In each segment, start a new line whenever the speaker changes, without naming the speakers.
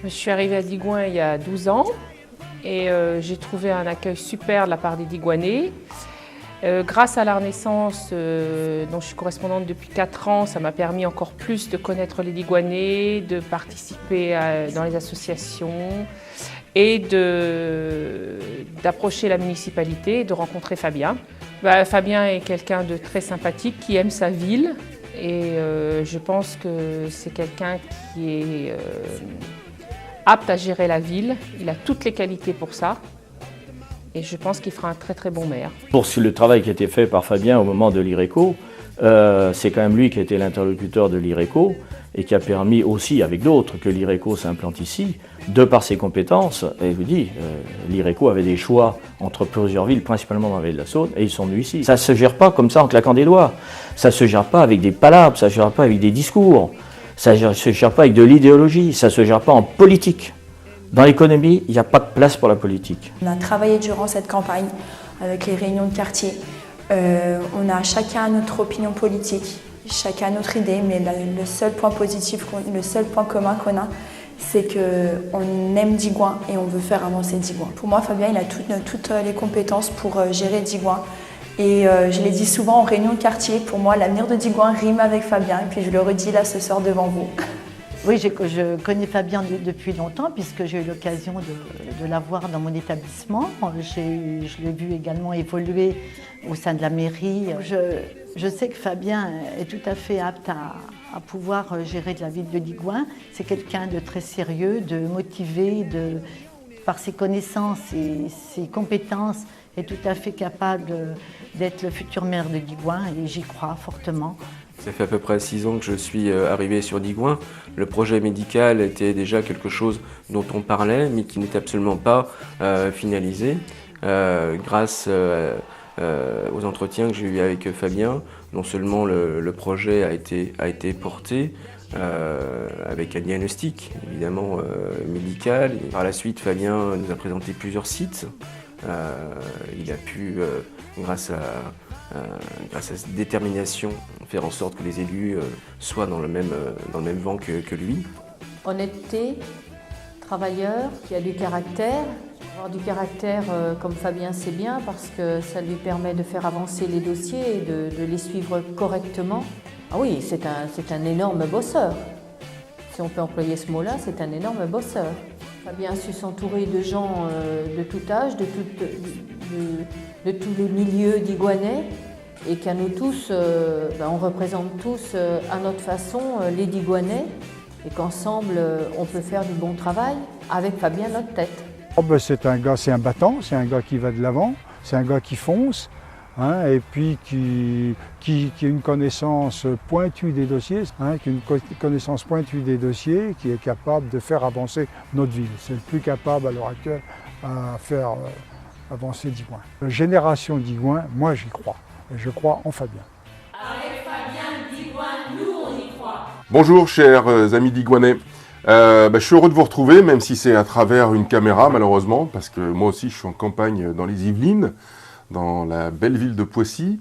Je suis arrivée à Digoin il y a 12 ans et j'ai trouvé un accueil super de la part des Digoinais. Grâce à la Renaissance, dont je suis correspondante depuis 4 ans, ça m'a permis encore plus de connaître les Digoinais, de participer dans les associations et d'approcher la municipalité et de rencontrer Fabien. Fabien est quelqu'un de très sympathique qui aime sa ville et je pense que c'est quelqu'un qui est apte à gérer la ville. Il a toutes les qualités pour ça. Et je pense qu'il fera un très très bon maire.
Pour le travail qui a été fait par Fabien au moment de l'IRECO, c'est quand même lui qui a été l'interlocuteur de l'IRECO et qui a permis aussi, avec d'autres, que l'IRECO s'implante ici, de par ses compétences. Et je vous dis, l'IRECO avait des choix entre plusieurs villes, principalement dans la vallée de la Saône, et ils sont venus ici. Ça ne se gère pas comme ça en claquant des doigts. Ça ne se gère pas avec des palabres, ça ne se gère pas avec des discours, ça ne se gère pas avec de l'idéologie, ça ne se gère pas en politique. Dans l'économie, il n'y a pas de place pour la politique.
On a travaillé durant cette campagne avec les réunions de quartier. On a chacun notre opinion politique, chacun notre idée, mais le seul point positif, le seul point commun qu'on a, c'est qu'on aime Digoin et on veut faire avancer Digoin. Pour moi, Fabien, il a toutes les compétences pour gérer Digoin. Et je l'ai dit souvent en réunion de quartier, pour moi, l'avenir de Digoin rime avec Fabien. Et puis je le redis là ce soir devant vous.
Oui, je connais Fabien depuis longtemps puisque j'ai eu l'occasion de l'avoir dans mon établissement. Je l'ai vu également évoluer au sein de la mairie. Je sais que Fabien est tout à fait apte à pouvoir gérer de la ville de Digoin. C'est quelqu'un de très sérieux, de motivé, par ses connaissances et ses compétences, est tout à fait capable d'être le futur maire de Digoin et j'y crois fortement.
Ça fait à peu près 6 ans que je suis arrivé sur Digoin. Le projet médical était déjà quelque chose dont on parlait, mais qui n'était absolument pas finalisé. Grâce aux entretiens que j'ai eus avec Fabien, non seulement le projet a été porté avec un diagnostic évidemment médical. Et par la suite, Fabien nous a présenté plusieurs sites. Il a pu, grâce à cette détermination, faire en sorte que les élus soient dans le même vent que lui.
Honnêteté, travailleur, qui a du caractère. Avoir du caractère comme Fabien, c'est bien parce que ça lui permet de faire avancer les dossiers et de les suivre correctement. Ah oui, c'est un énorme bosseur. Si on peut employer ce mot-là, c'est un énorme bosseur. Fabien a su s'entourer de gens de tout âge, de tous les milieux digoinais, et qu'à nous tous, on représente tous à notre façon les Digoinais, et qu'ensemble on peut faire du bon travail avec Fabien à notre tête.
C'est un gars, c'est un battant, c'est un gars qui va de l'avant, c'est un gars qui fonce, hein, et puis qui a une connaissance pointue des dossiers, qui est capable de faire avancer notre ville. C'est le plus capable à l'heure actuelle à faire avancer Digoin. La génération Digoin, moi j'y crois. Et je crois en Fabien.
Avec Fabien Digoin, nous on y croit.
Bonjour chers amis Digoinais. Je suis heureux de vous retrouver, même si c'est à travers une caméra malheureusement, parce que moi aussi je suis en campagne dans les Yvelines, dans la belle ville de Poissy.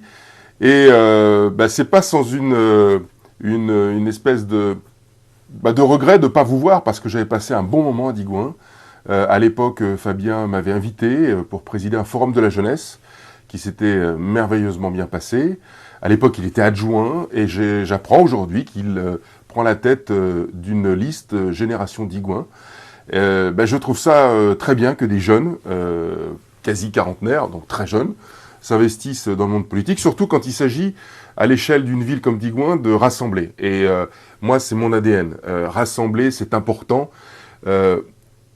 Et c'est pas sans une espèce de regret de ne pas vous voir, parce que j'avais passé un bon moment à Digoin. À l'époque, Fabien m'avait invité pour présider un forum de la jeunesse, qui s'était merveilleusement bien passé. À l'époque, il était adjoint, et j'apprends aujourd'hui qu'il prend la tête d'une liste Génération Digoin. Je trouve ça très bien que des jeunes, quasi quarantenaires, donc très jeunes, s'investissent dans le monde politique, surtout quand il s'agit, à l'échelle d'une ville comme Digoin, de rassembler. Et moi, c'est mon ADN. Rassembler, c'est important.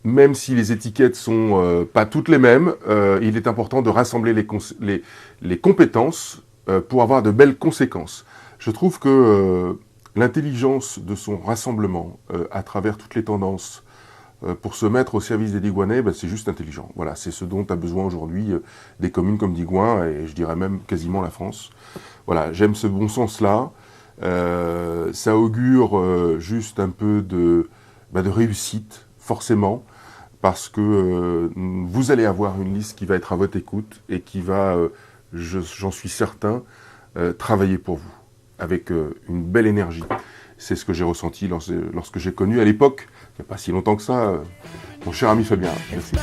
Même si les étiquettes sont pas toutes les mêmes, il est important de rassembler les compétences pour avoir de belles conséquences. Je trouve que l'intelligence de son rassemblement à travers toutes les tendances pour se mettre au service des Digoinais, c'est juste intelligent. Voilà, c'est ce dont a besoin aujourd'hui des communes comme Digoin, et je dirais même quasiment la France. Voilà, j'aime ce bon sens-là. Ça augure juste un peu de réussite, forcément, parce que vous allez avoir une liste qui va être à votre écoute et qui va, j'en suis certain, travailler pour vous, avec une belle énergie. C'est ce que j'ai ressenti lorsque j'ai connu à l'époque, il n'y a pas si longtemps que ça, mon cher ami Fabien. Merci.